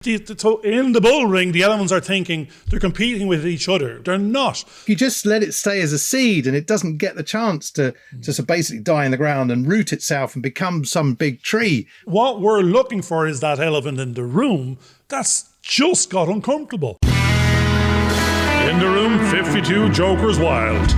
So in the bull ring, the elements are thinking they're competing with each other. They're not. You just let it stay as a seed and it doesn't get the chance to basically die in the ground and root itself and become some big tree. What we're looking for is that elephant in the room that's just got uncomfortable. In the room, 52 Jokers Wild.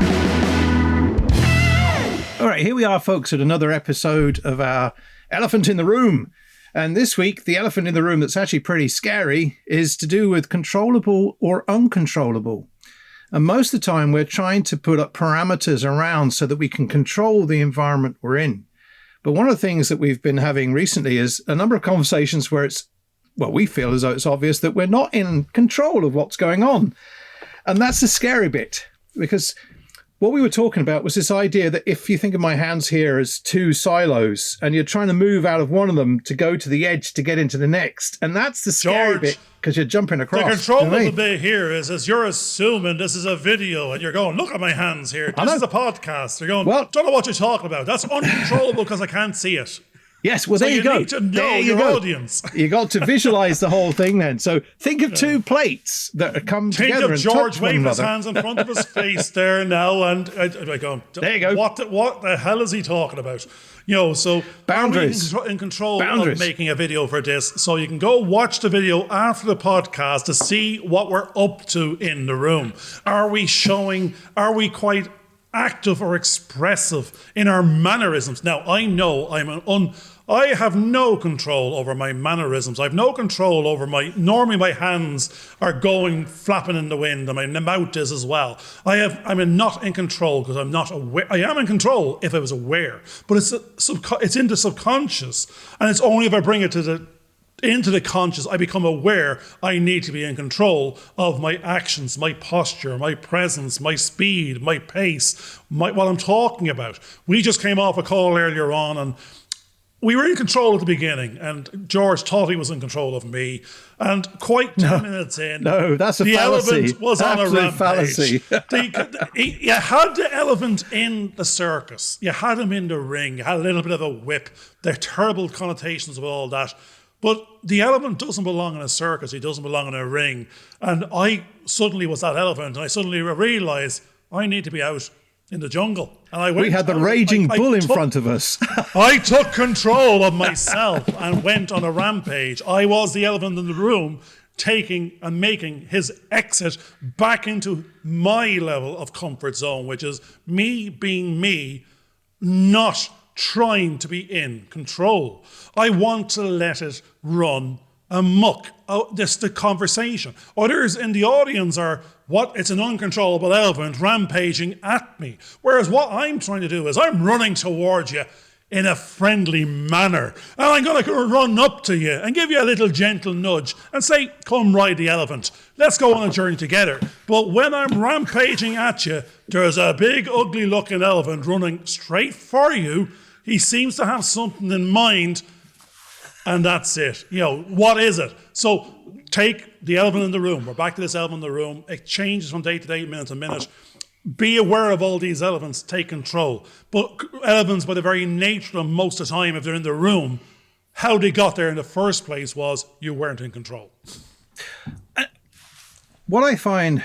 All right, here we are, folks, at another episode of our Elephant in the Room. And this week, the elephant in the room that's actually pretty scary is to do with controllable or uncontrollable. And most of the time, we're trying to put up parameters around so that we can control the environment we're in. But one of the things that we've been having recently is a number of conversations where we feel as though it's obvious that we're not in control of what's going on. And that's the scary bit, because what we were talking about was this idea that if you think of my hands here as two silos and you're trying to move out of one of them to go to the edge to get into the next, and that's the scary bit because you're jumping across. The controllable bit here is you're assuming this is a video and you're going, look at my hands here. This is a podcast. You're going, don't know what you're talking about. That's uncontrollable because I can't see it. Yes, well, there you go. You need to know your audience. You got to visualize the whole thing then. So think of two plates that come together and touch one another. Think of George waving his hands in front of his face there now, and I go, there you go. What the hell is he talking about? So boundaries. Are we in control of making a video for this? So you can go watch the video after the podcast to see what we're up to in the room. Are we quite active or expressive in our mannerisms? Now, I know I have no control over my mannerisms. I have no control over normally my hands are going flapping in the wind and my mouth is as well. I'm not in control because I'm not aware. I am in control if I was aware, but it's in the subconscious, and it's only if I bring it into the conscious, I become aware I need to be in control of my actions, my posture, my presence, my speed, my pace, what I'm talking about. We just came off a call earlier on and we were in control at the beginning, and George thought he was in control of me. And quite 10 minutes in, that's a fallacy. The elephant was on a rampage. Fallacy. You had the elephant in the circus. You had him in the ring. You had a little bit of a whip. There are terrible connotations of all that. But the elephant doesn't belong in a circus. He doesn't belong in a ring. And I suddenly was that elephant, and I suddenly realised I need to be out in the jungle. And we had the raging bull in front of us. I took control of myself and went on a rampage. I was the elephant in the room, taking and making his exit back into my level of comfort zone, which is me being me, not trying to be in control. I want to let it run amok. This the conversation. Others in the audience are, it's an uncontrollable elephant rampaging at me. Whereas what I'm trying to do is I'm running towards you in a friendly manner. And I'm going to run up to you and give you a little gentle nudge and say, come ride the elephant. Let's go on a journey together. But when I'm rampaging at you, there's a big, ugly looking elephant running straight for you. He seems to have something in mind. And that's it. What is it? So take the elephant in the room. We're back to this elephant in the room. It changes from day to day, minute to minute. Be aware of all these elephants. Take control. But elephants, by the very nature of them, most of the time, if they're in the room, how they got there in the first place was you weren't in control. What I find,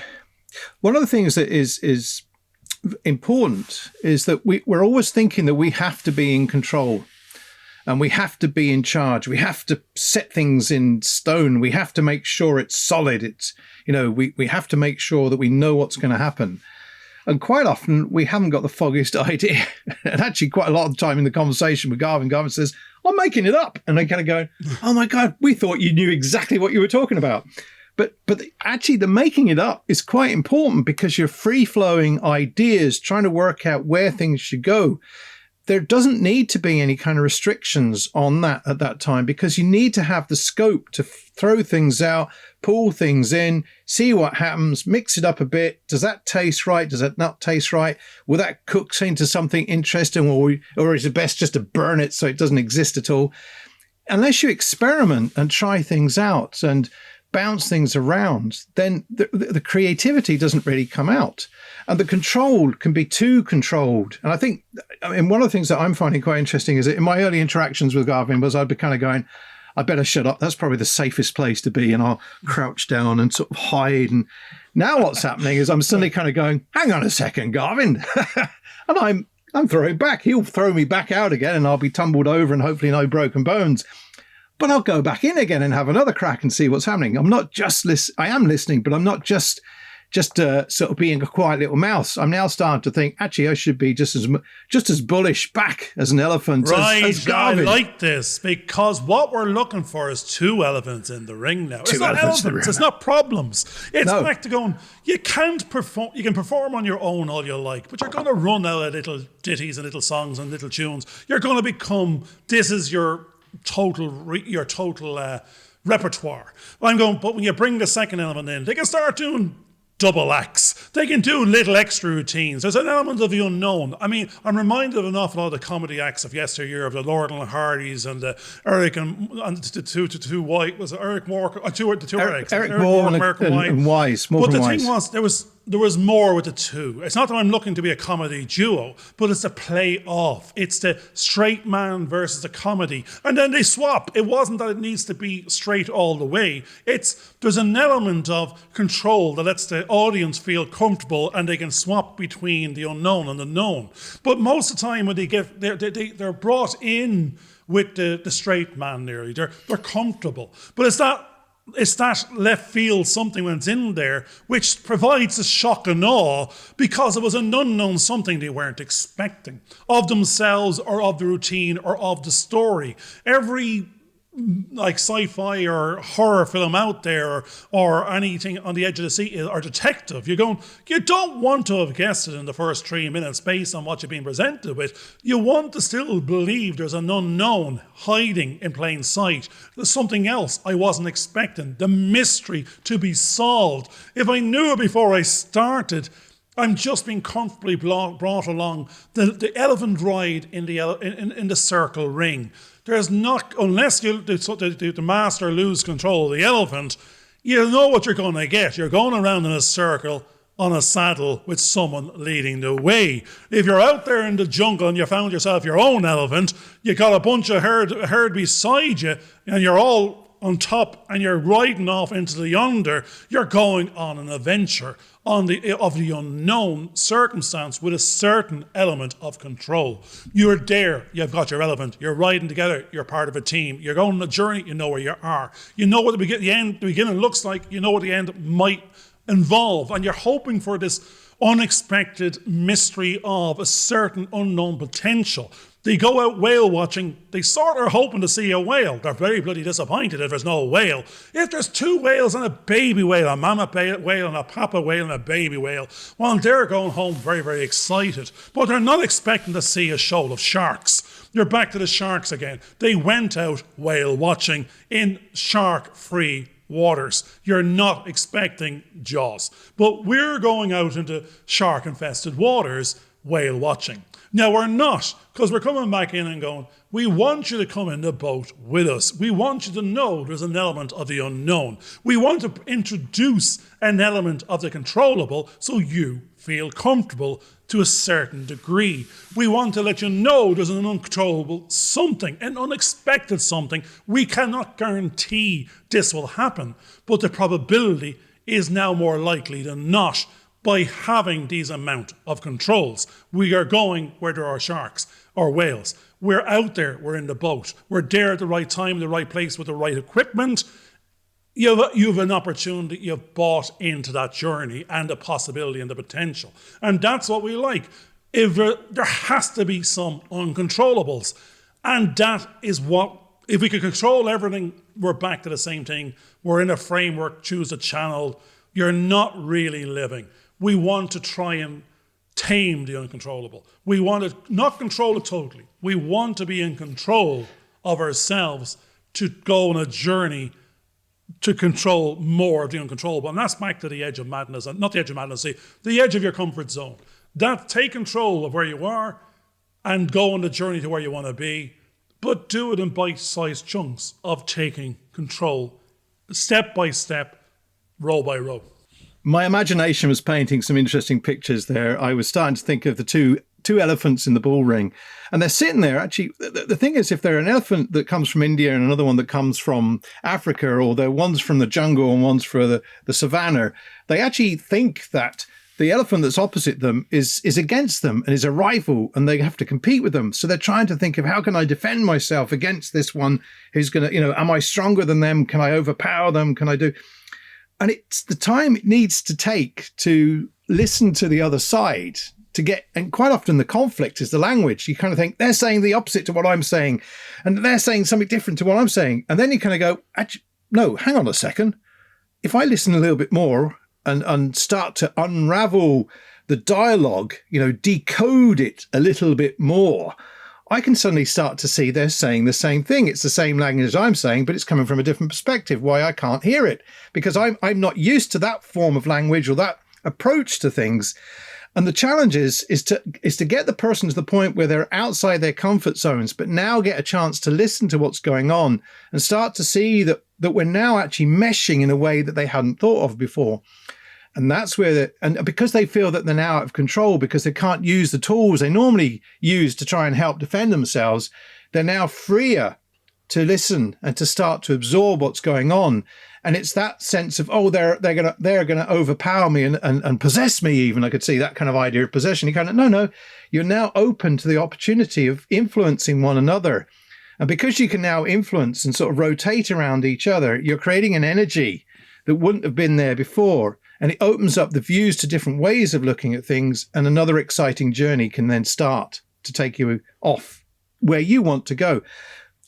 one of the things that is important is that we're always thinking that we have to be in control. And we have to be in charge. We have to set things in stone. We have to make sure it's solid. We have to make sure that we know what's going to happen. And quite often we haven't got the foggiest idea. And actually quite a lot of the time in the conversation with Garvin says, I'm making it up. And I kind of go, oh my God, we thought you knew exactly what you were talking about. But actually the making it up is quite important because you're free-flowing ideas, trying to work out where things should go. There doesn't need to be any kind of restrictions on that at that time because you need to have the scope to throw things out, pull things in, see what happens, mix it up a bit. Does that taste right? Does that not taste right? Will that cook into something interesting or is it best just to burn it so it doesn't exist at all? Unless you experiment and try things out and bounce things around, then the creativity doesn't really come out. And the control can be too controlled. And I think, one of the things that I'm finding quite interesting is that in my early interactions with Garvin was I'd be kind of going, I better shut up. That's probably the safest place to be. And I'll crouch down and sort of hide. And now what's happening is I'm suddenly kind of going, hang on a second, Garvin. And I'm throwing back. He'll throw me back out again and I'll be tumbled over and hopefully no broken bones. But I'll go back in again and have another crack and see what's happening. I'm not just I am listening, but I'm not just sort of being a quiet little mouse. I'm now starting to think, actually, I should be just as bullish back as an elephant. Right, as Garvin. I like this because what we're looking for is 2 elephants in the ring now. It's not elephants. It's not problems. It's back to going. You can't perform. You can perform on your own all you like, but you're going to run out of little ditties and little songs and little tunes. You're going to become. This is your total repertoire. But when you bring the second element in, they can start doing double acts. They can do little extra routines. There's an element of the unknown. I mean, I'm reminded of an awful lot of the comedy acts of yesteryear, of the Laurel and Hardys and Eric and the two White. Was it Eric Moore? Eric Moore and Wise. But the thing was, there was more with the two. It's not that I'm looking to be a comedy duo, but it's a play off. It's the straight man versus the comedy. And then they swap. It wasn't that it needs to be straight all the way. There's an element of control that lets the audience feel comfortable and they can swap between the unknown and the known. But most of the time when they're brought in with the straight man nearly, they're comfortable. But it's that left field something when it's in there, which provides a shock and awe because it was an unknown something they weren't expecting of themselves or of the routine or of the story. Every like sci-fi or horror film out there or anything on the edge of the seat or detective, you don't want to have guessed it in the first 3 minutes based on what you're being presented with. You want to still believe there's an unknown hiding in plain sight. There's something else I wasn't expecting. The mystery to be solved. If I knew it before I started, I'm just being comfortably brought along the elephant ride in the circle ring. There's not, unless the master lose control of the elephant, you know what you're going to get. You're going around in a circle on a saddle with someone leading the way. If you're out there in the jungle and you found yourself your own elephant, you got a bunch of herd beside you and you're all on top and you're riding off into the yonder, you're going on an adventure of the unknown circumstance with a certain element of control. You're there, you've got your elephant, you're riding together, you're part of a team, you're going on a journey, you know where you are. You know what the beginning looks like, you know what the end might involve, and you're hoping for this unexpected mystery of a certain unknown potential. They go out whale watching, they sort of are hoping to see a whale. They're very bloody disappointed if there's no whale. If there's 2 whales and a baby whale, a mama whale and a papa whale and a baby whale, well, they're going home very, very excited. But they're not expecting to see a shoal of sharks. You're back to the sharks again. They went out whale watching in shark-free waters. You're not expecting Jaws. But we're going out into shark-infested waters whale watching. Now, we're not, because we're coming back in and going, we want you to come in the boat with us. We want you to know there's an element of the unknown. We want to introduce an element of the controllable so you feel comfortable to a certain degree. We want to let you know there's an uncontrollable something, an unexpected something. We cannot guarantee this will happen, but the probability is now more likely than not. By having these amount of controls, we are going where there are sharks or whales. We're out there, we're in the boat. We're there at the right time, the right place with the right equipment. You have an opportunity, you've bought into that journey and the possibility and the potential. And that's what we like. There has to be some uncontrollables. And that is what, if we could control everything, we're back to the same thing. We're in a framework, choose a channel. You're not really living. We want to try and tame the uncontrollable. We want to not control it totally. We want to be in control of ourselves to go on a journey to control more of the uncontrollable. And that's back to the edge of madness, and not the edge of madness, the edge of your comfort zone. Take control of where you are and go on the journey to where you want to be, but do it in bite-sized chunks of taking control, step by step, row by row. My imagination was painting some interesting pictures there. I was starting to think of the two two elephants in the bull ring, and they're sitting there. Actually, the thing is, if they're an elephant that comes from India and another one that comes from Africa, or they're one's from the jungle and one's from the savannah, they actually think that the elephant that's opposite them is against them and is a rival, and they have to compete with them. So they're trying to think of, how can I defend myself against this one who's going to, am I stronger than them? Can I overpower them? Can I do? And it's the time it needs to take to listen to the other side to get, and quite often the conflict is the language. You kind of think they're saying the opposite to what I'm saying, and they're saying something different to what I'm saying. And then you kind of go, no, hang on a second. If I listen a little bit more and start to unravel the dialogue, decode it a little bit more, I can suddenly start to see they're saying the same thing. It's the same language I'm saying, but it's coming from a different perspective. Why I can't hear it? Because I'm not used to that form of language or that approach to things. And the challenge is to get the person to the point where they're outside their comfort zones, but now get a chance to listen to what's going on and start to see that we're now actually meshing in a way that they hadn't thought of before. And that's where, and because they feel that they're now out of control, because they can't use the tools they normally use to try and help defend themselves, they're now freer to listen and to start to absorb what's going on. And it's that sense of, they're gonna overpower me and possess me. Even I could see that kind of idea of possession. You kind of no, you're now open to the opportunity of influencing one another. And because you can now influence and sort of rotate around each other, you're creating an energy that wouldn't have been there before. And it opens up the views to different ways of looking at things, and another exciting journey can then start to take you off where you want to go.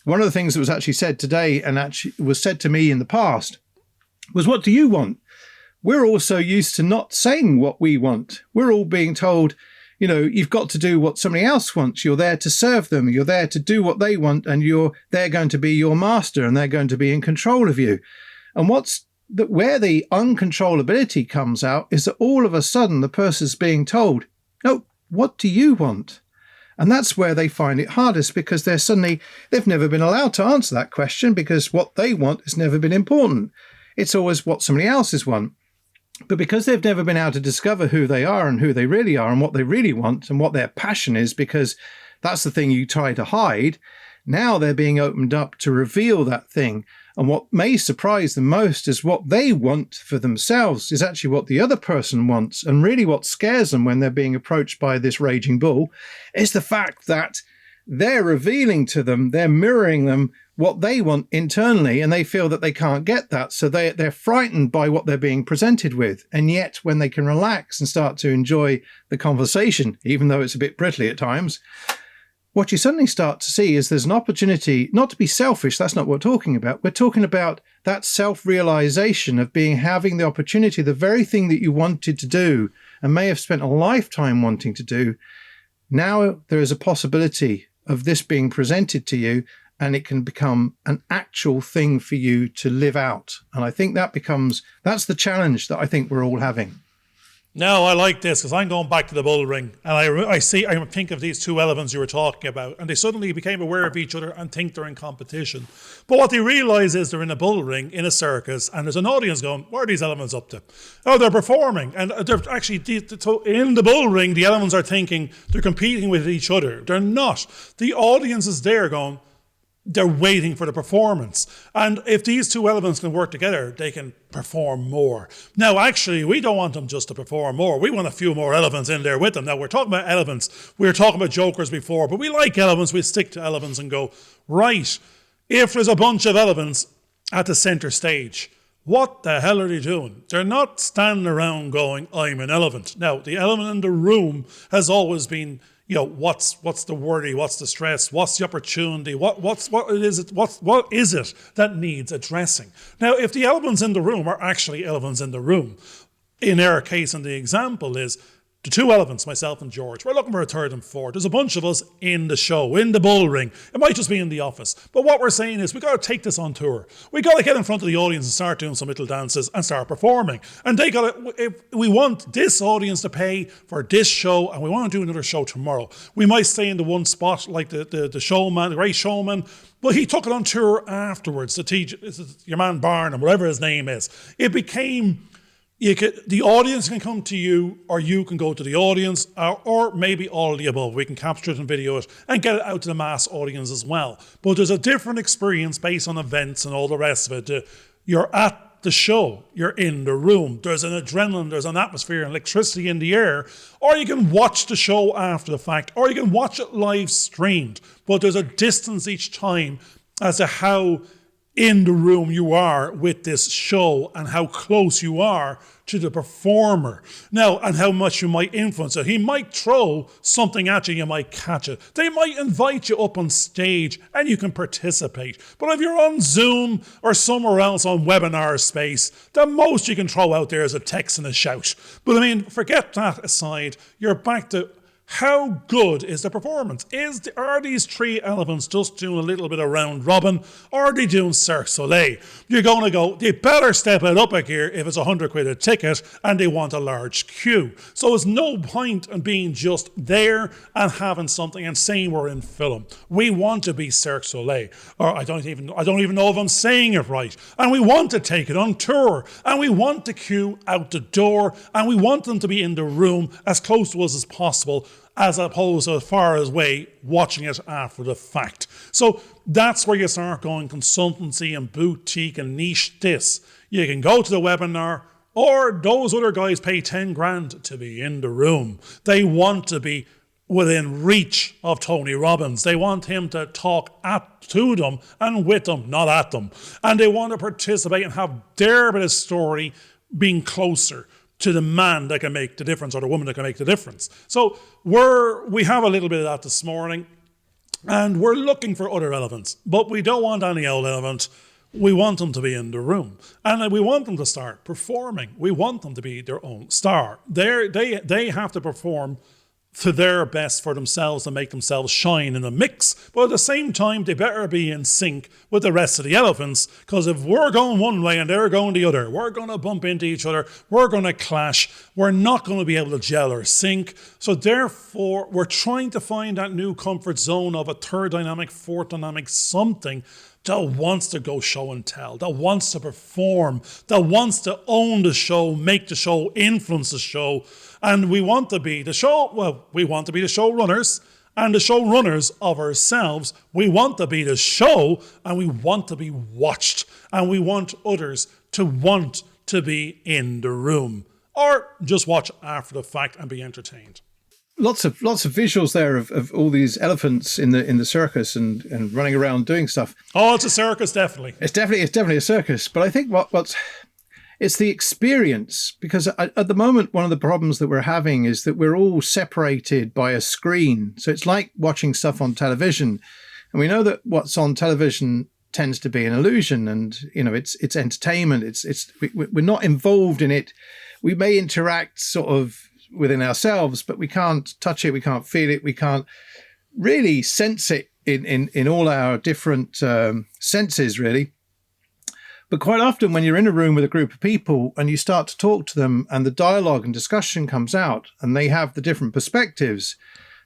One of the things that was actually said today, and actually was said to me in the past, was, what do you want? We're all so used to not saying what we want. We're all being told, you've got to do what somebody else wants. You're there to serve them. You're there to do what they want, and they're going to be your master, and they're going to be in control of you. And where the uncontrollability comes out is that all of a sudden the person's being told, no, what do you want? And that's where they find it hardest, because they've never been allowed to answer that question, because what they want has never been important. It's always what somebody else's want. But because they've never been able to discover who they are and who they really are and what they really want and what their passion is, because that's the thing you try to hide, now they're being opened up to reveal that thing. And what may surprise them most is what they want for themselves is actually what the other person wants. And really what scares them when they're being approached by this raging bull is the fact that they're revealing to them, they're mirroring them what they want internally, and they feel that they can't get that. So they're frightened by what they're being presented with. And yet when they can relax and start to enjoy the conversation, even though it's a bit prickly at times, what you suddenly start to see is there's an opportunity not to be selfish. That's not what we're talking about. We're talking about that self-realization of having the opportunity, the very thing that you wanted to do and may have spent a lifetime wanting to do. Now there is a possibility of this being presented to you, and it can become an actual thing for you to live out. And I think that's the challenge that I think we're all having. No, I like this, because I'm going back to the bull ring, and I think of these two elephants you were talking about, and they suddenly became aware of each other and think they're in competition. But what they realize is they're in a bull ring, in a circus, and there's an audience going, what are these elephants up to? Oh, they're performing. And they're actually, in the bull ring, the elephants are thinking they're competing with each other. They're not. The audience is there going, they're waiting for the performance. And if these two elephants can work together, they can perform more. Now, actually, we don't want them just to perform more. We want a few more elephants in there with them. Now, we're talking about elephants. We were talking about jokers before, but we like elephants. We stick to elephants and go, right, if there's a bunch of elephants at the center stage, what the hell are they doing? They're not standing around going, I'm an elephant. Now, the elephant in the room has always been, what's the worry, what's the stress, what's the opportunity, what is it that needs addressing? Now, if the elephants in the room are actually elephants in the room, in our case, and the example is the two elephants, myself and George, we're looking for a third and fourth. There's a bunch of us in the show, in the bull ring. It might just be in the office. But what we're saying is we got to take this on tour. We got to get in front of the audience and start doing some little dances and start performing. And they got to, if we want this audience to pay for this show, and we want to do another show tomorrow, we might stay in the one spot like the showman, the great showman, but he took it on tour afterwards. Your man Barnum, whatever his name is. It became The audience can come to you, or you can go to the audience, or maybe all of the above. We can capture it and video it and get it out to the mass audience as well. But there's a different experience based on events and all the rest of it. You're at the show, you're in the room, there's an adrenaline, there's an atmosphere and electricity in the air, or you can watch the show after the fact, or you can watch it live streamed. But there's a distance each time as to how in the room you are with this show and how close you are to the performer. Now, and how much you might influence it. He might throw something at you, you might catch it. They might invite you up on stage and you can participate. But if you're on Zoom or somewhere else on webinar space, the most you can throw out there is a text and a shout. But I mean, forget that aside, you're back to how good is the performance? Are these three elements just doing a little bit of round robin, or are they doing Cirque du Soleil? You're going to go, they better step it up a gear if it's £100 a ticket and they want a large queue. So there's no point in being just there and having something and saying we're in film. We want to be Cirque du Soleil, or I don't even know if I'm saying it right. And we want to take it on tour, and we want the queue out the door, and we want them to be in the room as close to us as possible, as opposed to as far away watching it after the fact. So that's where you start going consultancy and boutique and niche this. You can go to the webinar, or those other guys pay 10 grand to be in the room. They want to be within reach of Tony Robbins. They want him to talk to them and with them, not at them. And they want to participate and have their bit of story being closer to the man that can make the difference, or the woman that can make the difference. So we have a little bit of that this morning, and we're looking for other elements, but we don't want any old element. We want them to be in the room, and we want them to start performing. We want them to be their own star. They have to perform to their best for themselves and make themselves shine in the mix, but at the same time they better be in sync with the rest of the elephants, because if we're going one way and they're going the other, we're going to bump into each other, we're going to clash, we're not going to be able to gel or sync. So therefore we're trying to find that new comfort zone of a third dynamic, fourth dynamic, something that wants to go show and tell, that wants to perform, that wants to own the show, make the show, influence the show. And we want to be the show, we want to be the showrunners and the showrunners of ourselves. We want to be the show, and we want to be watched, and we want others to want to be in the room, or just watch after the fact and be entertained. Lots of visuals there of all these elephants in the circus and running around doing stuff. Oh, it's a circus, definitely. It's definitely a circus. But I think it's the experience, because at the moment, one of the problems that we're having is that we're all separated by a screen. So it's like watching stuff on television, and we know that what's on television tends to be an illusion, and it's entertainment. We're not involved in it. We may interact sort of within ourselves, but we can't touch it, we can't feel it, we can't really sense it in all our different senses, really. But quite often when you're in a room with a group of people and you start to talk to them and the dialogue and discussion comes out and they have the different perspectives,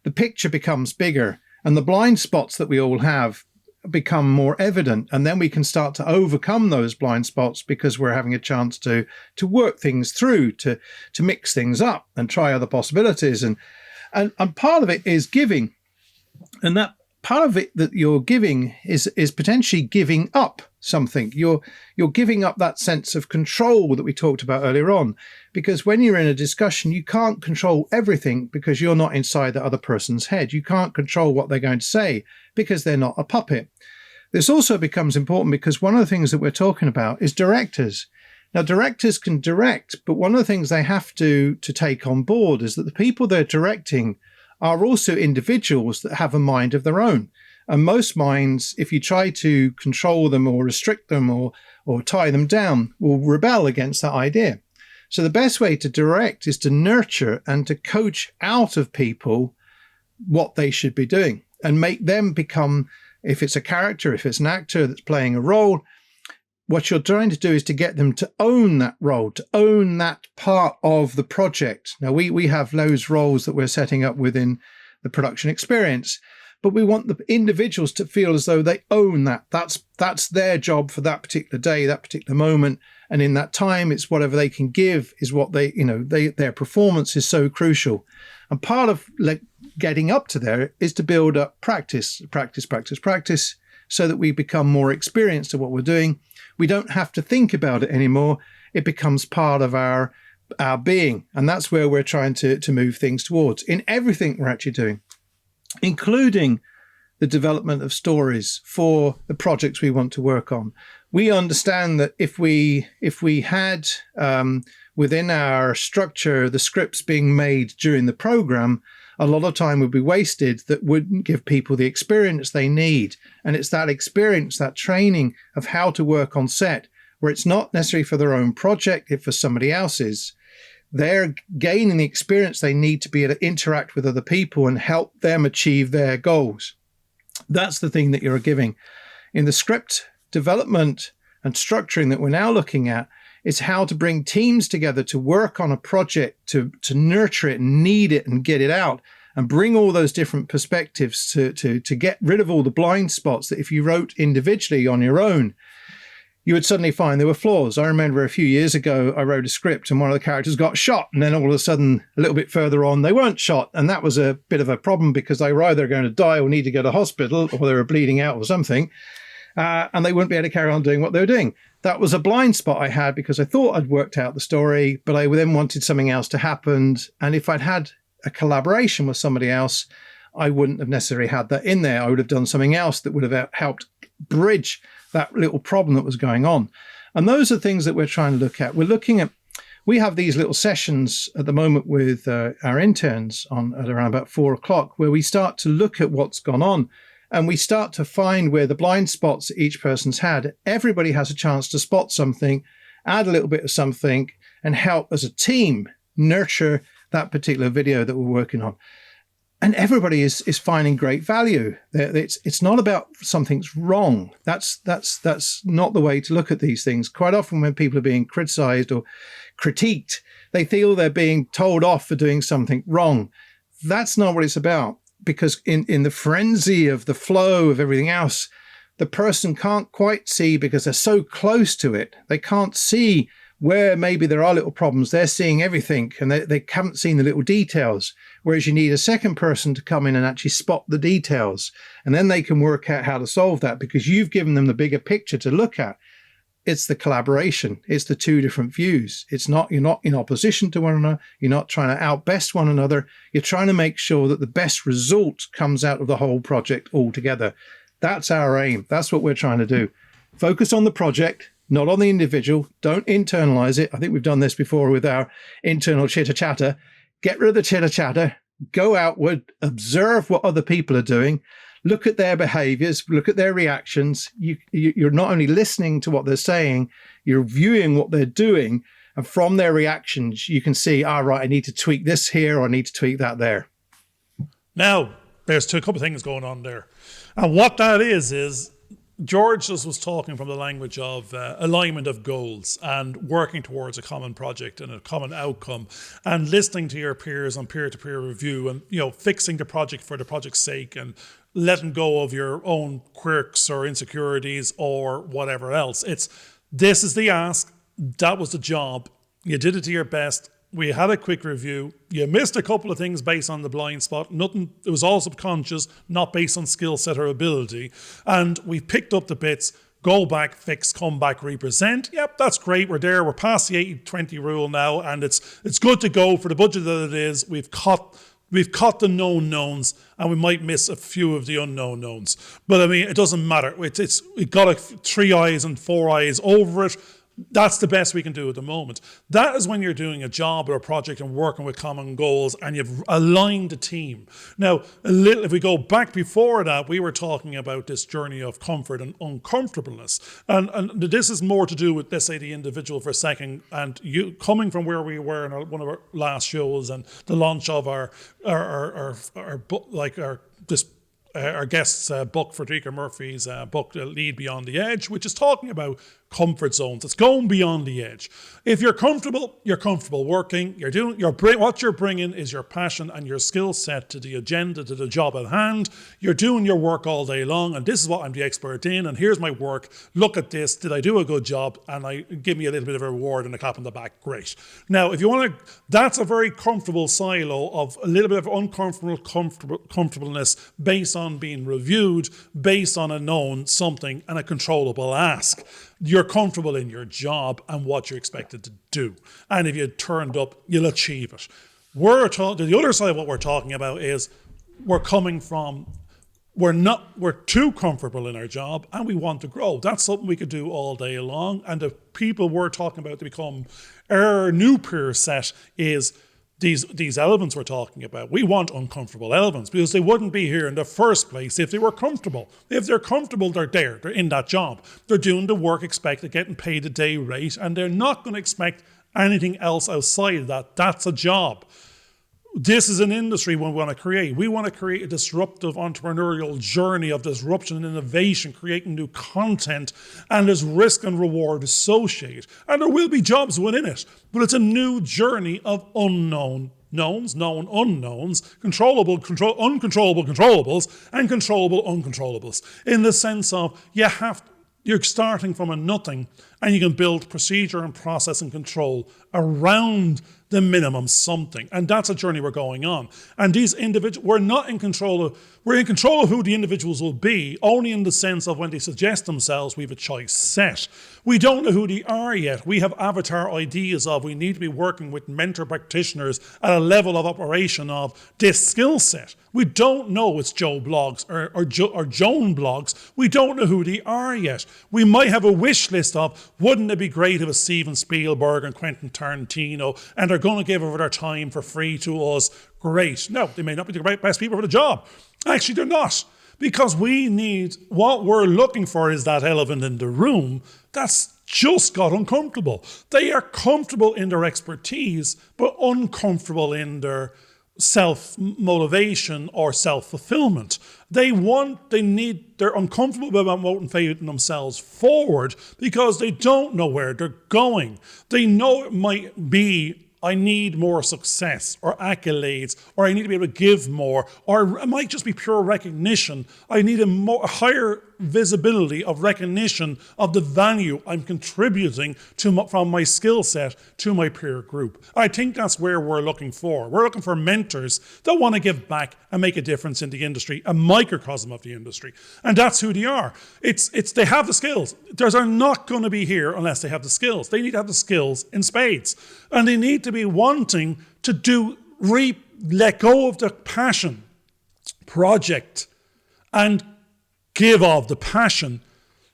the picture becomes bigger and the blind spots that we all have become more evident, and then we can start to overcome those blind spots because we're having a chance to work things through, to mix things up and try other possibilities. And part of it is giving, and that part of it that you're giving is potentially giving up something. You're giving up that sense of control that we talked about earlier on, because when you're in a discussion, you can't control everything because you're not inside the other person's head. You can't control what they're going to say because they're not a puppet. This also becomes important because one of the things that we're talking about is directors. Now, directors can direct, but one of the things they have to take on board is that the people they're directing are also individuals that have a mind of their own. And most minds, if you try to control them or restrict them or tie them down, will rebel against that idea. So the best way to direct is to nurture and to coach out of people what they should be doing and make them become, if it's a character, if it's an actor that's playing a role, what you're trying to do is to get them to own that role, to own that part of the project. Now, we have those roles that we're setting up within the production experience, but we want the individuals to feel as though they own that. That's their job for that particular day, that particular moment, And in that time, it's whatever they can give is what their performance is so crucial. And part of getting up to there is to build up practice, so that we become more experienced at what we're doing. We don't have to think about it anymore. It becomes part of our being. And that's where we're trying to move things towards in everything we're actually doing, including the development of stories for the projects we want to work on. We understand that if we had within our structure the scripts being made during the program, a lot of time would be wasted that wouldn't give people the experience they need. And it's that experience, that training of how to work on set, where it's not necessarily for their own project, it's for somebody else's. They're gaining the experience they need to be able to interact with other people and help them achieve their goals. That's the thing that you're giving. In the script development and structuring that we're now looking at, is how to bring teams together to work on a project, to nurture it, knead it, and get it out, and bring all those different perspectives to get rid of all the blind spots that if you wrote individually on your own, you would suddenly find there were flaws. I remember a few years ago, I wrote a script and one of the characters got shot. And then all of a sudden, a little bit further on, they weren't shot. And that was a bit of a problem because they were either going to die or need to go to hospital, or they were bleeding out or something. And they wouldn't be able to carry on doing what they were doing. That was a blind spot I had because I thought I'd worked out the story, but I then wanted something else to happen. And if I'd had a collaboration with somebody else, I wouldn't have necessarily had that in there. I would have done something else that would have helped bridge that little problem that was going on. And those are things that we're trying to look at. We have these little sessions at the moment with our interns at around about 4:00, where we start to look at what's gone on. And we start to find where the blind spots that each person's had. Everybody has a chance to spot something, add a little bit of something, and help as a team nurture that particular video that we're working on. And everybody is finding great value. It's not about something's wrong. That's not the way to look at these things. Quite often when people are being criticized or critiqued, they feel they're being told off for doing something wrong. That's not what it's about. Because in the frenzy of the flow of everything else, the person can't quite see because they're so close to it. They can't see where maybe there are little problems. They're seeing everything and they haven't seen the little details. Whereas you need a second person to come in and actually spot the details. And then they can work out how to solve that because you've given them the bigger picture to look at. It's the collaboration. It's the two different views. You're not in opposition to one another. You're not trying to outbest one another. You're trying to make sure that the best result comes out of the whole project altogether. That's our aim. That's what we're trying to do. Focus on the project, not on the individual. Don't internalize it. I think we've done this before with our internal chitter-chatter. Get rid of the chitter-chatter. Go outward. Observe what other people are doing. Look at their behaviors, look at their reactions. You're not only listening to what they're saying, you're viewing what they're doing. And from their reactions, you can see, right, I need to tweak this here or I need to tweak that there. Now, there's a couple of things going on there. And what that is George just was talking from the language of alignment of goals and working towards a common project and a common outcome and listening to your peers on peer-to-peer review and, fixing the project for the project's sake and letting go of your own quirks or insecurities or whatever else. This is the ask. That was the job. You did it to your best. We had a quick review. You missed a couple of things based on the blind spot. Nothing. It was all subconscious, not based on skill set or ability. And we picked up the bits. Go back, fix, come back, represent. Yep, that's great. We're there. We're past the 80-20 rule now, and it's good to go for the budget that it is. We've caught the known knowns, and we might miss a few of the unknown knowns. But I mean, it doesn't matter. We've got 3 eyes and 4 eyes over it. That's the best we can do at the moment. That is when you're doing a job or a project and working with common goals and you've aligned the team. Now, if we go back before that, we were talking about this journey of comfort and uncomfortableness. And this is more to do with, let's say, the individual for a second. And you coming from where we were in one of our last shows and the launch of our book, our guest's book, Frederica Murphy's book, Lead Beyond the Edge, which is talking about comfort zones. It's going beyond the edge. If you're comfortable working. You're doing what you're bringing is your passion and your skill set to the agenda, to the job at hand. You're doing your work all day long, and this is what I'm the expert in. And here's my work. Look at this. Did I do a good job? And I give me a little bit of a reward and a clap on the back. Great. Now, if you want to, that's a very comfortable silo of a little bit of comfortableness based on being reviewed, based on a known something and a controllable ask. You're comfortable in your job and what you're expected to do. And if you turned up, you'll achieve it. The other side of what we're talking about is we're too comfortable in our job and we want to grow. That's something we could do all day long. And the people we're talking about to become our new peer set is these elements we're talking about. We want uncomfortable elements because they wouldn't be here in the first place if they were comfortable. If they're comfortable, they're there. They're in that job. They're doing the work expected, getting paid a day rate, and they're not going to expect anything else outside of that. That's a job. This is an industry we want to create. We want to create a disruptive entrepreneurial journey of disruption and innovation, creating new content, and there's risk and reward associated. And there will be jobs within it, but it's a new journey of unknown knowns, known unknowns, uncontrollable controllables, and controllable uncontrollables. In the sense of you're starting from a nothing, and you can build procedure and process and control around the minimum something. And that's a journey we're going on. And these individuals, we're in control of who the individuals will be, only in the sense of when they suggest themselves, we have a choice set. We don't know who they are yet. We have avatar ideas of, we need to be working with mentor practitioners at a level of operation of this skill set. We don't know it's Joe Blogs or Joan Blogs. We don't know who they are yet. We might have a wish list of, wouldn't it be great if it was Steven Spielberg and Quentin Tarantino, and they're going to give over their time for free to us. Great. No, they may not be the best people for the job. Actually, they're not. Because what we're looking for is that elephant in the room that's just got uncomfortable. They are comfortable in their expertise, but uncomfortable in their self-motivation or self-fulfillment. They're uncomfortable about motivating themselves forward because they don't know where they're going. They know it might be, I need more success or accolades, or I need to be able to give more, or it might just be pure recognition. I need a higher visibility of recognition of the value I'm contributing from my skill set to my peer group. I think that's where we're looking for. We're looking for mentors that want to give back and make a difference in the industry, a microcosm of the industry. And that's who they are. They have the skills. They're not going to be here unless they have the skills. They need to have the skills in spades. And they need to be wanting to let go of the passion project and give of the passion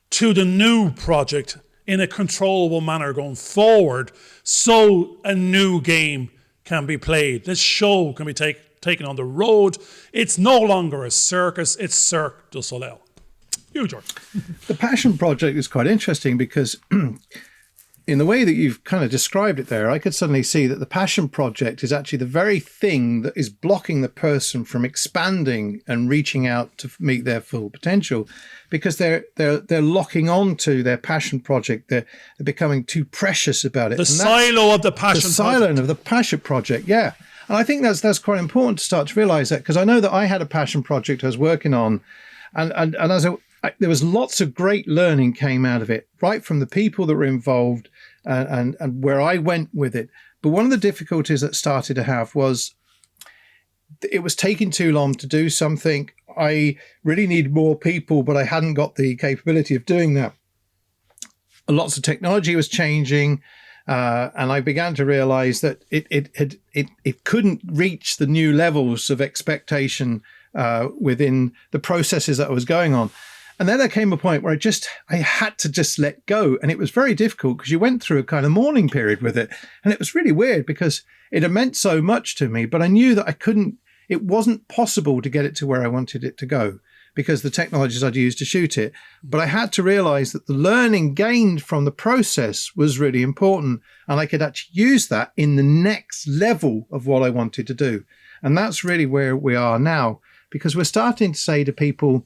to the new project in a controllable manner going forward, so a new game can be played. This show can be taken on the road. It's no longer a circus, it's Cirque du Soleil. You, George. The passion project is quite interesting because in the way that you've kind of described it there, I could suddenly see that the passion project is actually the very thing that is blocking the person from expanding and reaching out to meet their full potential, because they're locking on to their passion project. They're becoming too precious about it. The silo of the passion project. The silo of the passion project, yeah. And I think that's quite important to start to realize that, because I know that I had a passion project I was working on, and there was lots of great learning came out of it, right from the people that were involved and where I went with it. But one of the difficulties that started to have was it was taking too long to do something. I really need more people, but I hadn't got the capability of doing that. Lots of technology was changing, and I began to realize that it couldn't reach the new levels of expectation within the processes that I was going on. And then there came a point where I had to just let go. And it was very difficult because you went through a kind of mourning period with it. And it was really weird because it had meant so much to me, but I knew that it wasn't possible to get it to where I wanted it to go because the technologies I'd used to shoot it. But I had to realize that the learning gained from the process was really important. And I could actually use that in the next level of what I wanted to do. And that's really where we are now, because we're starting to say to people,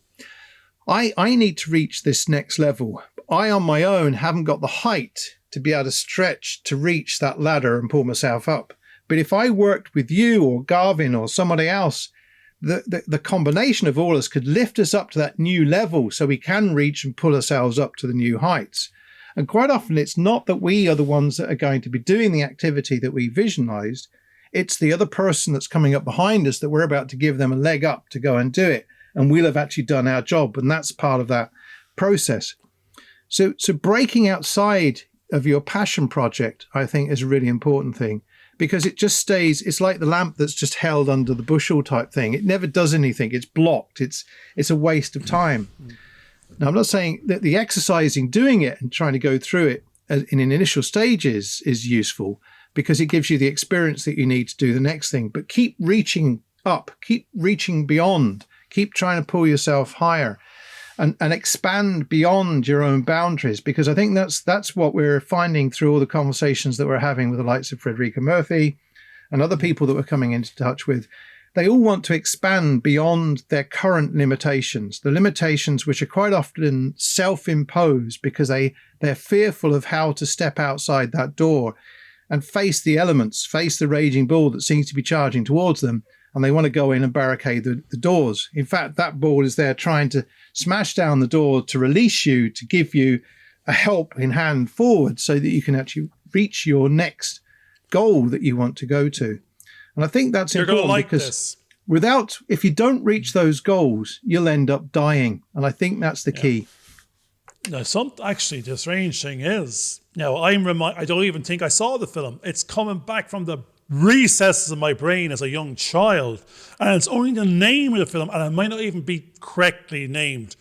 I need to reach this next level. I on my own haven't got the height to be able to stretch to reach that ladder and pull myself up. But if I worked with you or Garvin or somebody else, the combination of all us could lift us up to that new level so we can reach and pull ourselves up to the new heights. And quite often it's not that we are the ones that are going to be doing the activity that we visualized. It's the other person that's coming up behind us that we're about to give them a leg up to go and do it. And we'll have actually done our job. And that's part of that process. So breaking outside of your passion project, I think, is a really important thing, because it just stays, it's like the lamp that's just held under the bushel type thing. It never does anything. It's blocked. It's a waste of time. Now, I'm not saying that the exercising, doing it and trying to go through it in an initial stages is useful, because it gives you the experience that you need to do the next thing. But keep reaching up, keep reaching beyond, keep trying to pull yourself higher. And expand beyond your own boundaries, because I think that's what we're finding through all the conversations that we're having with the likes of Frederica Murphy and other people that we're coming into touch with. They all want to expand beyond their current limitations, the limitations which are quite often self-imposed because they're fearful of how to step outside that door and face the elements, face the raging bull that seems to be charging towards them. And they want to go in and barricade the doors. In fact, that bull is there trying to smash down the door to release you, to give you a help in hand forward so that you can actually reach your next goal that you want to go to. And I think that's important, because if you don't reach those goals, you'll end up dying. And I think that's the key. Now, the strange thing is, I don't even think I saw the film. It's coming back from the recesses of my brain as a young child, and it's only the name of the film, and it might not even be correctly named.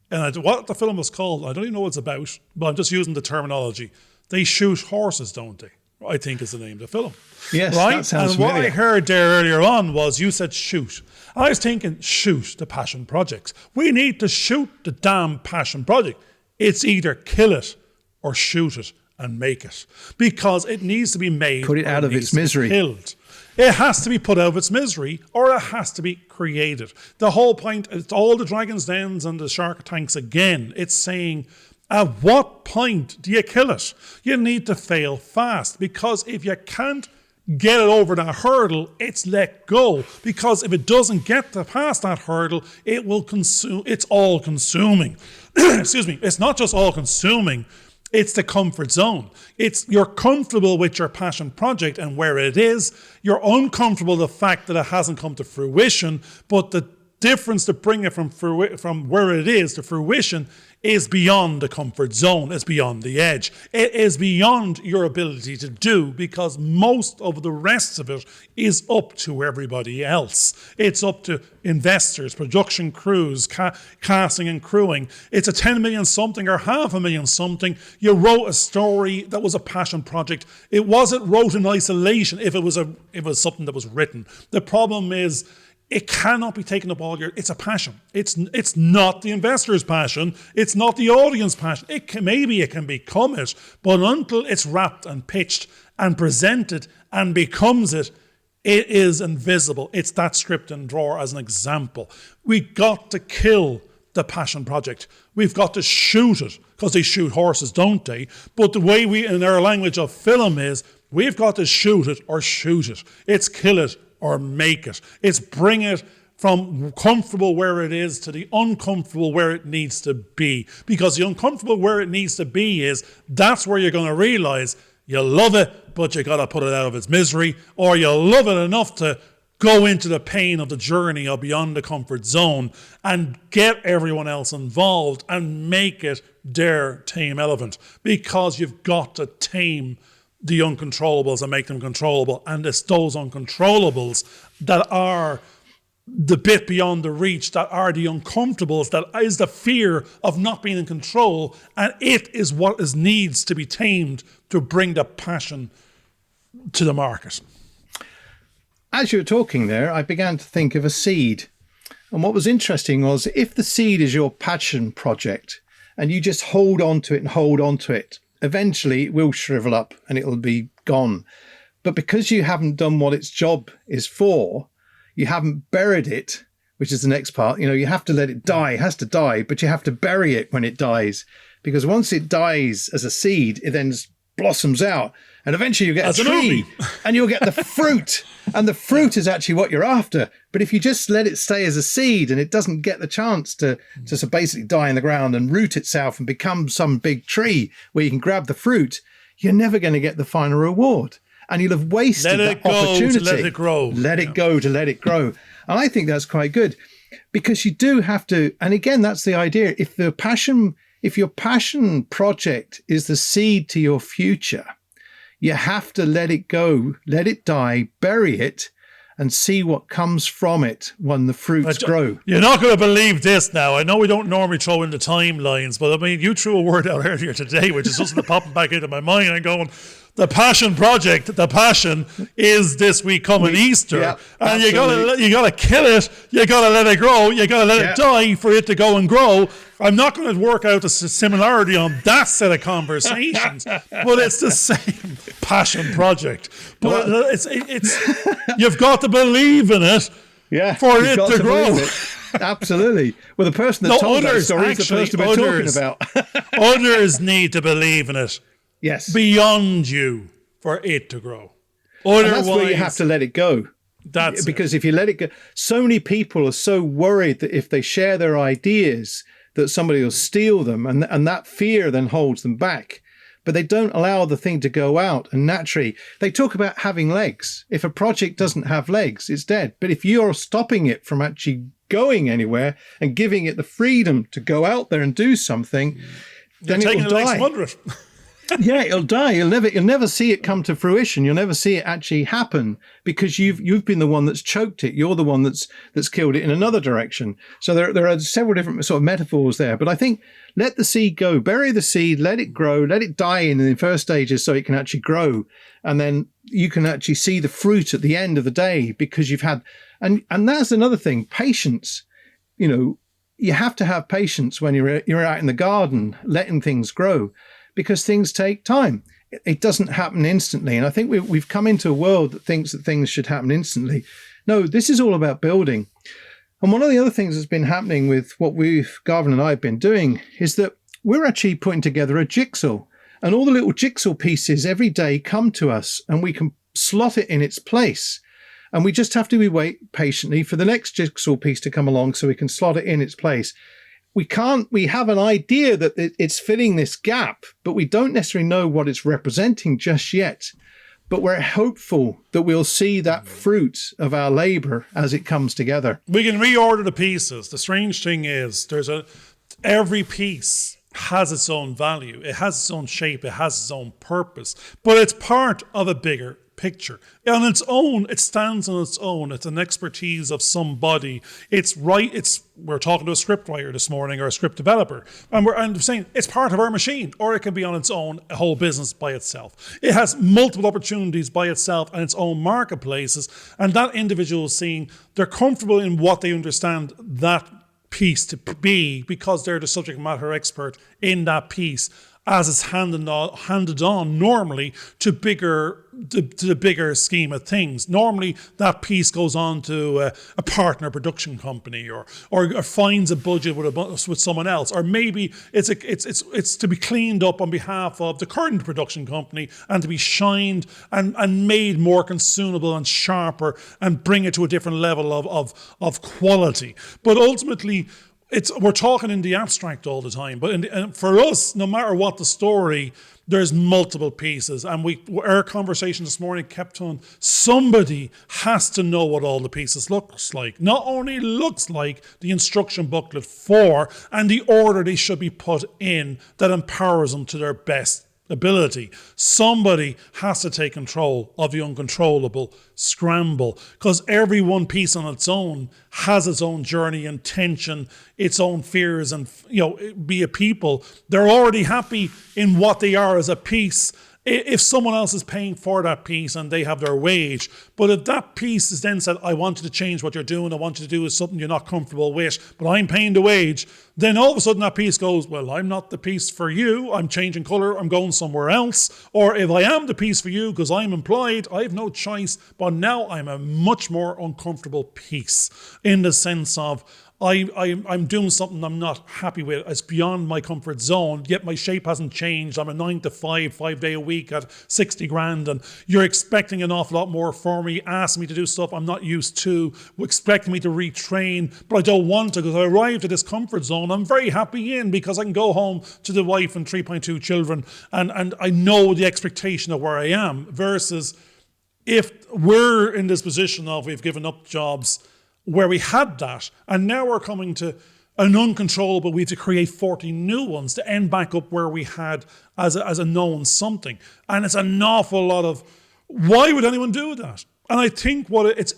And what the film was called, I don't even know what it's about, but I'm just using the terminology. They shoot horses, don't they? I think is the name of the film. Yes, right? That sounds and familiar. What I heard there earlier on was you said shoot. I was thinking, shoot the passion projects. We need to shoot the damn passion project. It's either kill it or shoot it and make it, because it needs to be made. Put it out of its misery. Killed. It has to be put out of its misery, or it has to be created. The whole point, it's all the Dragon's Dens and the Shark Tanks again. It's saying, at what point do you kill it? You need to fail fast, because if you can't get it over that hurdle, it's let go. Because if it doesn't get past that hurdle, it will consume. It's all consuming. Excuse me. It's not just all consuming. It's the comfort zone. You're comfortable with your passion project and where it is. You're uncomfortable with the fact that it hasn't come to fruition, but the difference to bring it from where it is to fruition is beyond the comfort zone. It's beyond the edge. It is beyond your ability to do, because most of the rest of it is up to everybody else. It's up to investors, production crews, casting and crewing. It's a 10 million something or $500,000 something. You wrote a story that was a passion project. It wasn't wrote in isolation if it was something that was written. The problem is, it cannot be taken up all year. It's a passion. It's not the investor's passion. It's not the audience passion. Maybe it can become it, but until it's wrapped and pitched and presented and becomes it, it is invisible. It's that script and drawer as an example. We got to kill the passion project. We've got to shoot it, because they shoot horses, don't they? But the way we, in our language of film, is we've got to shoot it or shoot it. It's kill it or make it. It's bring it from comfortable where it is to the uncomfortable where it needs to be. Because the uncomfortable where it needs to be that's where you're going to realize you love it, but you got to put it out of its misery, or you love it enough to go into the pain of the journey of beyond the comfort zone and get everyone else involved and make it their tame elephant. Because you've got to tame the uncontrollables and make them controllable. And it's those uncontrollables that are the bit beyond the reach, that are the uncomfortables, that is the fear of not being in control. And it is what needs to be tamed to bring the passion to the market. As you were talking there, I began to think of a seed. And what was interesting was, if the seed is your passion project and you just hold on to it and hold on to it, eventually it will shrivel up and it'll be gone. But because you haven't done what its job is for, you haven't buried it which is the next part. You have to let it die. It has to die, but you have to bury it when it dies, because once it dies as a seed, it then blossoms out, and eventually you get a tree and you'll get the fruit, and the fruit is actually what you're after. But if you just let it stay as a seed and it doesn't get the chance to basically die in the ground and root itself and become some big tree where you can grab the fruit, you're never going to get the final reward. And you'll have wasted that opportunity. To let it grow. Let it go to let it grow. And I think that's quite good, because you do have to, and again, that's the idea. If your passion project is the seed to your future, you have to let it go, let it die, bury it, and see what comes from it when the fruits grow. You're not going to believe this now. I know we don't normally throw in the timelines, but I mean, you threw a word out earlier today, which is just popping back into my mind. I'm going, the passion project, the passion is this week coming Easter. Yeah, and you gotta kill it, you gotta let it grow, you gotta let it die for it to go and grow. I'm not going to work out a similarity on that set of conversations, but it's the same passion project. But it's you've got to believe in it for it to grow. Absolutely. Well, the person that told that story is the person we're talking about. Others need to believe in it. Yes. Beyond you for it to grow. Otherwise, and that's where you have to let it go. That's because if you let it go, so many people are so worried that if they share their ideas, that somebody will steal them, and that fear then holds them back. But they don't allow the thing to go out. And naturally, they talk about having legs. If a project doesn't have legs, it's dead. But if you're stopping it from actually going anywhere and giving it the freedom to go out there and do something, then it will die. Yeah, it'll die. You'll never see it come to fruition. You'll never see it actually happen, because you've been the one that's choked it. You're the one that's killed it in another direction. So there are several different sort of metaphors there. But I think let the seed go, bury the seed, let it grow, let it die in the first stages so it can actually grow, and then you can actually see the fruit at the end of the day, because you've had and that's another thing, patience. You have to have patience when you're out in the garden letting things grow, because things take time. It doesn't happen instantly. And I think we've come into a world that thinks that things should happen instantly. No, this is all about building. And one of the other things that's been happening with what Garvin and I have been doing is that we're actually putting together a jigsaw. And all the little jigsaw pieces every day come to us, and we can slot it in its place. And we just have to wait patiently for the next jigsaw piece to come along so we can slot it in its place. We have an idea that it's filling this gap, but we don't necessarily know what it's representing just yet. But we're hopeful that we'll see that fruit of our labor as it comes together. We can reorder the pieces. The strange thing is every piece has its own value. It has its own shape. It has its own purpose, but it's part of a bigger picture. On its own, it stands on its own. It's an expertise of somebody. We're talking to a script writer this morning, or a script developer, and I'm saying it's part of our machine, or it can be on its own, a whole business by itself. It has multiple opportunities by itself and its own marketplaces, and that individual is seeing they're comfortable in what they understand that piece to be, because they're the subject matter expert in that piece, as it's handed on normally to the bigger scheme of things. Normally, that piece goes on to a partner production company, or finds a budget with someone else, or maybe it's to be cleaned up on behalf of the current production company and to be shined and made more consumable and sharper and bring it to a different level of quality. But ultimately, we're talking in the abstract all the time, but for us, no matter what the story, there's multiple pieces. And our conversation this morning kept on, somebody has to know what all the pieces looks like. Not only looks like, the instruction booklet for, and the order they should be put in that empowers them to their best ability. Somebody has to take control of the uncontrollable scramble, because every one piece on its own has its own journey and tension, its own fears, and be a people. They're already happy in what they are as a piece, if someone else is paying for that piece and they have their wage. But if that piece is then said, I want you to change what you're doing, I want you to do something you're not comfortable with, but I'm paying the wage, then all of a sudden that piece goes, well, I'm not the piece for you, I'm changing colour, I'm going somewhere else. Or if I am the piece for you because I'm employed, I have no choice, but now I'm a much more uncomfortable piece in the sense of I'm doing something I'm not happy with. It's beyond my comfort zone, yet my shape hasn't changed. I'm a 9 to 5, 5 day a week at 60 grand, and you're expecting an awful lot more for me, asking me to do stuff I'm not used to, expecting me to retrain, but I don't want to because I arrived at this comfort zone I'm very happy in because I can go home to the wife and 3.2 children, and I know the expectation of where I am, versus if we're in this position of we've given up jobs where we had that, and now we're coming to an uncontrollable, we have to create 40 new ones to end back up where we had as a known something. And it's an awful lot of, why would anyone do that? And I think it's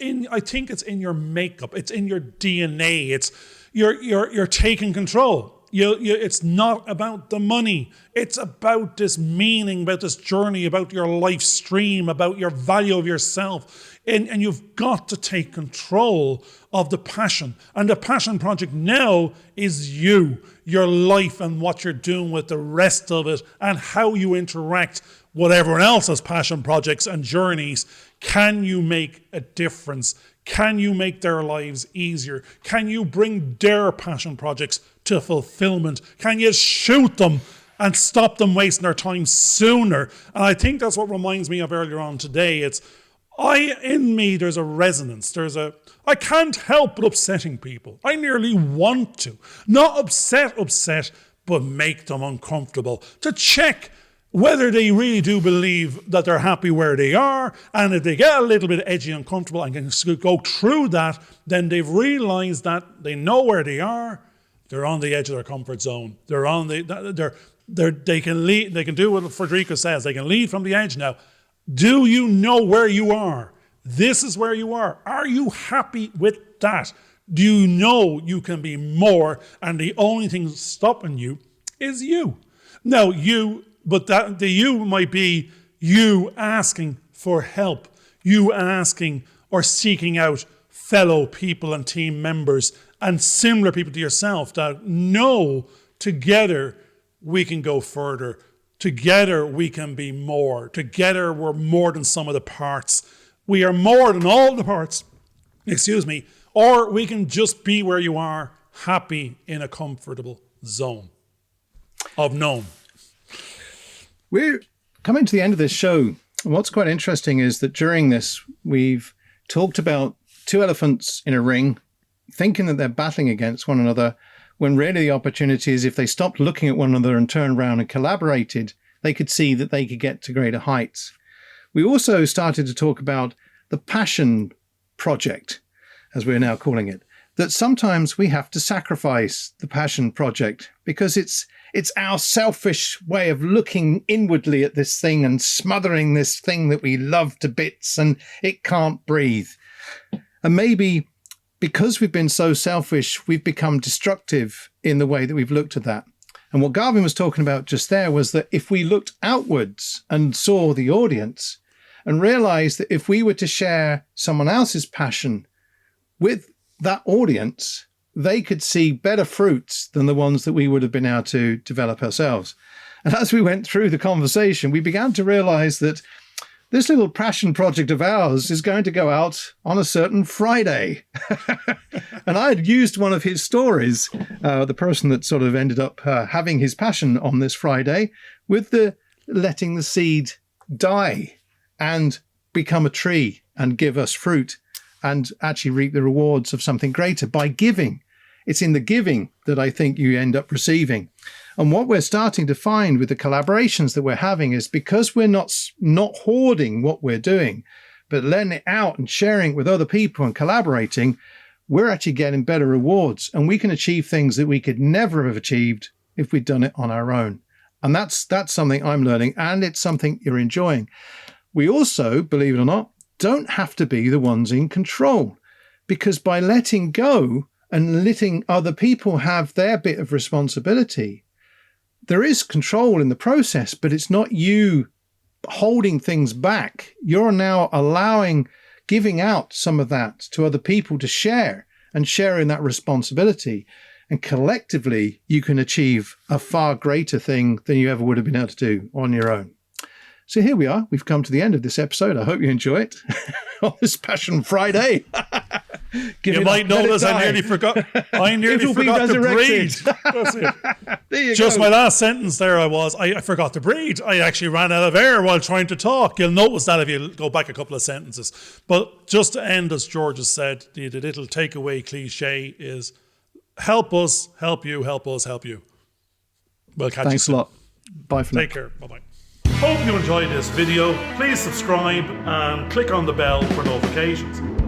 in your makeup, it's in your DNA, it's you're taking control. It's not about the money. It's about this meaning, about this journey, about your life stream, about your value of yourself. And you've got to take control of the passion. And the passion project now is you, your life, and what you're doing with the rest of it, and how you interact with everyone else's passion projects and journeys. Can you make a difference? Can you make their lives easier? Can you bring their passion projects to fulfillment? Can you shoot them and stop them wasting their time sooner? And I think that's what reminds me of earlier on today. In me, there's a resonance. I can't help but upsetting people. I nearly want to. Not upset, but make them uncomfortable. To check whether they really do believe that they're happy where they are, and if they get a little bit edgy and uncomfortable and can go through that, then they've realized that they know where they are. They're on the edge of their comfort zone. They can lead. They can do what Frederica says. They can lead from the edge now. Do you know where you are? This is where you are. Are you happy with that? Do you know you can be more, and the only thing stopping you is you? Now, the you might be you asking for help, you asking or seeking out fellow people and team members and similar people to yourself that know together we can go further. Together we can be more. Together we're more than some of the parts. We are more than all the parts, or we can just be where you are, happy in a comfortable zone of known. We're coming to the end of this show. And what's quite interesting is that during this, we've talked about two elephants in a ring, thinking that they're battling against one another, when really the opportunity is if they stopped looking at one another and turned around and collaborated, they could see that they could get to greater heights. We also started to talk about the passion project, as we're now calling it, that sometimes we have to sacrifice the passion project because it's our selfish way of looking inwardly at this thing and smothering this thing that we love to bits and it can't breathe. And maybe because we've been so selfish, we've become destructive in the way that we've looked at that. And what Garvin was talking about just there was that if we looked outwards and saw the audience and realized that if we were to share someone else's passion with that audience, they could see better fruits than the ones that we would have been able to develop ourselves. And as we went through the conversation, we began to realize that this little passion project of ours is going to go out on a certain Friday. And I had used one of his stories, the person that sort of ended up having his passion on this Friday, with the letting the seed die and become a tree and give us fruit and actually reap the rewards of something greater by giving. It's in the giving that I think you end up receiving. And what we're starting to find with the collaborations that we're having is because we're not hoarding what we're doing, but letting it out and sharing it with other people and collaborating, we're actually getting better rewards. And we can achieve things that we could never have achieved if we'd done it on our own. And that's something I'm learning, and it's something you're enjoying. We also, believe it or not, don't have to be the ones in control, because by letting go and letting other people have their bit of responsibility, there is control in the process, but it's not you holding things back. You're now giving out some of that to other people to share, and sharing that responsibility. And collectively, you can achieve a far greater thing than you ever would have been able to do on your own. So here we are. We've come to the end of this episode. I hope you enjoy it on this Passion Friday. You might notice I nearly forgot the breed. That's it. There you Just go. my last sentence there, I forgot to breathe. I actually ran out of air while trying to talk. You'll notice that if you go back a couple of sentences. But just to end, as George has said, the little takeaway cliche is help us, help you, help us, help you. We'll catch you Thanks soon. a lot. Bye for now. Take care. Bye-bye. Hope you enjoyed this video. Please subscribe and click on the bell for notifications.